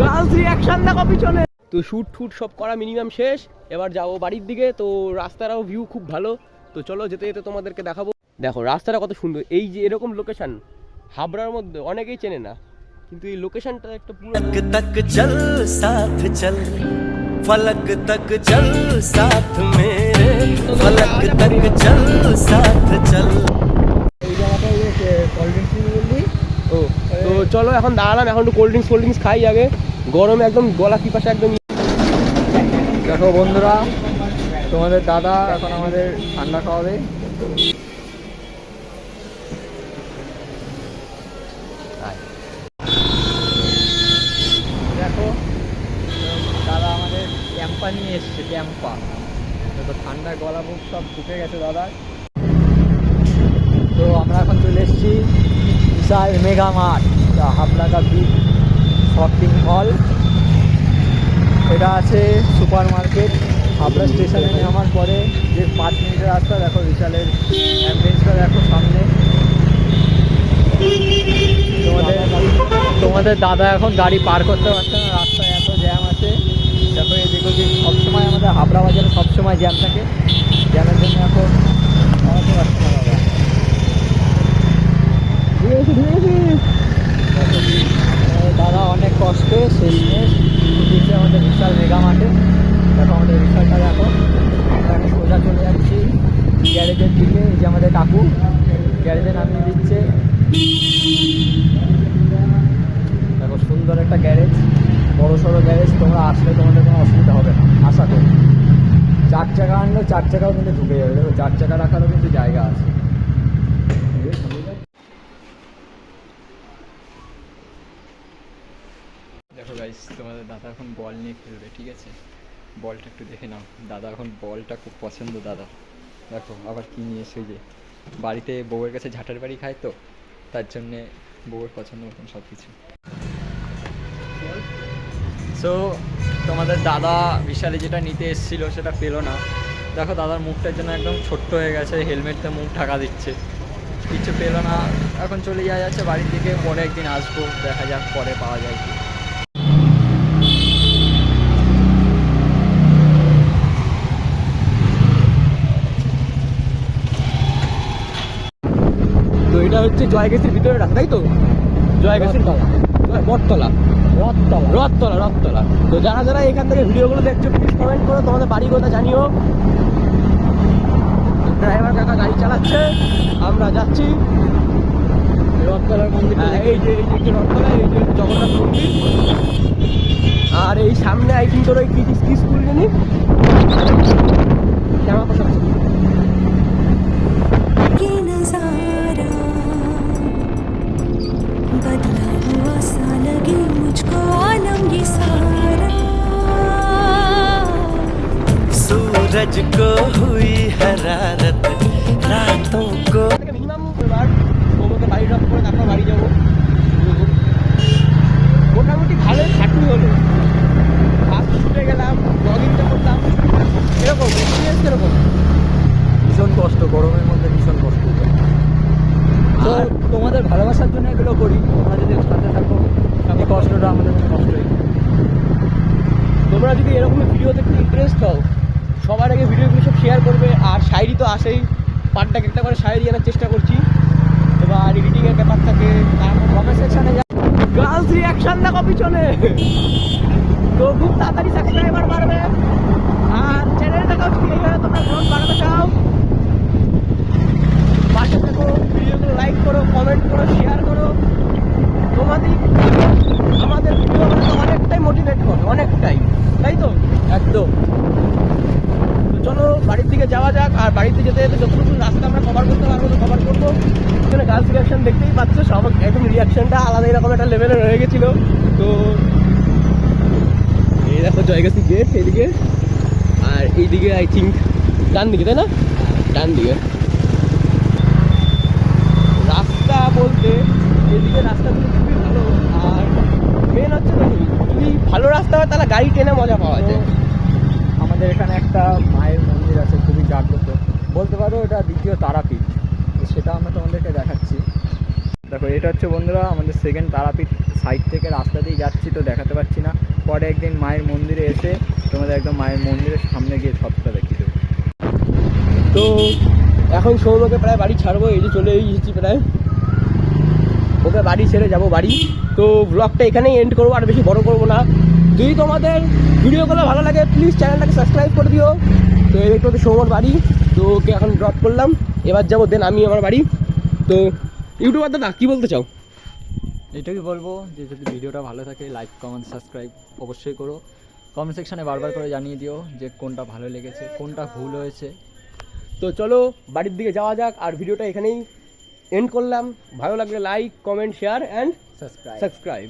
Girls reaction দেখো পিছনে। তো শুট ফুট সব করা মিনিমাম শেষ, এবার যাবো বাড়ির দিকে। তো রাস্তাটাও ভিউ খুব ভালো, তো চলো যেতে যেতে তোমাদেরকে দেখাবো। দেখো রাস্তাটা কত সুন্দর, এই যে এরকম লোকেশন হাবড়ার মধ্যে অনেকেই চেনে না, কিন্তু এই লোকেশনটা একটা পুরো तक चल साथ चल फलक तक चल साथ मेरे फलक तक चल साथ चल। এই জায়গাটায় কোল্ড ড্রিঙ্কস বললি। ও তো চলো এখন দাঁড়ালাম, এখন একটু কোল্ড ড্রিঙ্কস খাই আগে, গরমে একদম গলা পিপাসা একদম। দেখো বন্ধুরা, তোমাদের দাদা এখন আমাদের ঠান্ডা খাওয়াবে। দেখো দাদা আমাদের ক্যাম্পা নিয়ে এসছে, ক্যাম্পা। তো ঠান্ডায় গলা বুক সব ঢুকে গেছে দাদার। তো আমরা এখন চলে এসেছি Vishal mega mart, Habra big shopping mall. এটা আছে সুপার মার্কেট। হাবড়া স্টেশনে নামার পরে যে 5 মিনিটের রাস্তা, দেখো বিশালের অ্যাম্বিয়েন্সটা দেখো সামনে। তোমাদের দাদা এখন গাড়ি পার করতে পারছে না, রাস্তায় এত জ্যাম আছে। দেখো এদিক ওদিক সবসময় আমাদের হাবড়া বাজারে সবসময় জ্যাম থাকে, জ্যামের জন্য এখন আমাদের পারছে না দাদা। দাদা অনেক কষ্টে শেষমেশ দিচ্ছে আমাদের বিশাল মেগা মার্টে। দেখো আমাদের বিশালটা দেখো, আমরা এখন সোজা চলে যাচ্ছি গ্যারেজের দিকে। এই যে আমাদের কাকু গ্যারেজে নামিয়ে দিচ্ছে। দেখো সুন্দর একটা গ্যারেজ, বড় সড়ো গ্যারেজ। তোমরা আসলে তোমাদের কোনো অসুবিধা হবে না আশা করি। 4 চাকা আনলেও 4 চাকাও কিন্তু ঢুকে যাবে। দেখো 4 চাকা রাখারও কিন্তু জায়গা আছে। দেখো গাইস, তোমাদের দাদা এখন বল নিয়ে খেলবে, ঠিক আছে? বলটা একটু দেখে নাও, দাদা এখন বলটা খুব পছন্দ দাদা। দেখো আবার কী নিয়ে এসে, যে বাড়িতে বউয়ের কাছে ঝাঁটার বাড়ি খায়, তো তার জন্যে বউয়ের পছন্দ মতন সব কিছু। সো তোমাদের দাদা বিশালে যেটা নিতে এসেছিল সেটা পেলো না। দেখো দাদার মুখটার জন্য একদম ছোট্ট হয়ে গেছে, হেলমেটটা মুখ ঢাকা দিচ্ছে, কিছু পেলো না। এখন চলে যাওয়া যাচ্ছে বাড়ির দিকে, পরে একদিন আসবো, দেখা যাক পরে পাওয়া যায় কি। তো এটা হচ্ছে জয়গেছির ভিতরে রাস্তা, তাই তো? জয়গেছির বটতলা, রথতলা। তো যারা যারা এখান থেকে ভিডিওগুলো দেখছো প্লিজ কমেন্ট করো তোমাদের বাড়ি কোথা জানিও। ড্রাইভার কাকা গাড়ি চালাচ্ছে, আমরা যাচ্ছি রথতলার মন্দির। এই যে রথতলা, এই যে জগন্নাথ মন্দির। আর এই সামনে আই থিঙ্ক তোর ওই কি স্কুল জানি, শ্যামা প্রসাদ স্কুল। बदला हुआ सा लगे मुझको आलम ये सारा। सूरज को हुई हरारत रातों को। মিনিমাম এবার ওকে বাড়ি ড্রপ করে তারপর বাড়ি যাবো। মোটামুটি ভালোই খাটনি হলো, ফার্স্ট ছুটে গেলাম, জগিংটা করলাম, এরকম এক্সপিরিয়েন্স এরকম। ভীষণ কষ্ট, গরমের মধ্যে ভীষণ কষ্ট। তো তোমাদের ভালোবাসার জন্য এগুলো করি, তোমরা যদি সাথে থাকো এই কষ্টটা আমাদের কোনো কষ্টই। তোমরা যদি এরকম ভিডিওতে একটু ইন্টারেস্ট হও, সবার আগে ভিডিওগুলো সব শেয়ার করবে। আর শায়রি তো আসেই, পার্টটাকে একটা করে শায়রি আনার চেষ্টা করছি। এবার এডিটিংয়ের ব্যাপার থাকে, তারপর কমেন্ট সেকশনে গার্লস রিঅ্যাকশন দেখো পিছনে। তো খুব তাড়াতাড়ি সাবস্ক্রাইবার বাড়বে, আর চ্যানেলটাকেও যদি এইভাবে তোমরা গ্রোথ বাড়াতে চাও পাশে থাকো, ভিডিওগুলো লাইক করো, কমেন্ট করো, শেয়ার করো। তোমাদের আমাদের ভিডিও বানাতে অনেকটাই মোটিভেট করবে, অনেকটাই, তাই তো? একদম। তো চলো বাড়ির দিকে যাওয়া যাক। আর বাড়িতে যেতে যেতে যতটুকু রাস্তা আমরা কভার করতে পারবো তো কভার করবো। এখানে গার্লস রিঅ্যাকশন দেখতেই পাচ্ছ, সব একদম রিঅ্যাকশনটা আলাদা এরকম একটা লেভেলের হয়ে গেছিলো। তো এই দেখো জয়গাছি গেট এইদিকে, আর এইদিকে আই থিঙ্ক ডান দিকে, তাই না? ডান দিকে রাস্তা বলতে এদিকে রাস্তাগুলো খুবই ভালো। আর মেন হচ্ছে যদি ভালো রাস্তা হয় তাহলে গাড়ি টেনে মজা পাওয়া যায়। আমাদের এখানে একটা মায়ের মন্দির আছে, খুবই জাগ্রত বলতে পারো, এটা দ্বিতীয় তারাপীঠ। সেটা আমরা তোমাদেরকে দেখাচ্ছি। দেখো এটা হচ্ছে বন্ধুরা আমাদের সেকেন্ড তারাপীঠ সাইড থেকে রাস্তা দিয়ে যাচ্ছি তো দেখাতে পারছি না, পরে একদিন মায়ের মন্দিরে এসে তোমাদের একদম মায়ের মন্দিরের সামনে গিয়ে সবটা দেখিয়ে দেবো। তো এখন সৌম্যকে প্রায় বাড়ি ছাড়বো, এই যে চলে এসেছি প্রায়, ওকে বাড়ি ছেড়ে যাব বাড়ি। তো ব্লগটা এখানেই এন্ড করবো, আর বেশি বড় করবো না। যদি তোমাদের ভিডিওগুলো ভালো লাগে প্লিজ চ্যানেলটাকে সাবস্ক্রাইব করে দিও। তো এই দেখতে সৌম্যর বাড়ি, তো ওকে এখন ড্রপ করলাম, এবার যাবো দেন আমি আমার বাড়ি। তো ইউটিউবার দাদা কী বলতে চাও? এটাই বলবো যে যদি ভিডিওটা ভালো থাকে লাইক কমেন্ট সাবস্ক্রাইব অবশ্যই করো, কমেন্ট সেকশানে বারবার করে জানিয়ে দিও যে কোনটা ভালো লেগেছে কোনটা ভুল হয়েছে। তো চলো বাড়ির দিকে যাওয়া যাক, আর ভিডিওটা এখানেই এন্ড করলাম। ভালো লাগলে like comment share and subscribe subscribe.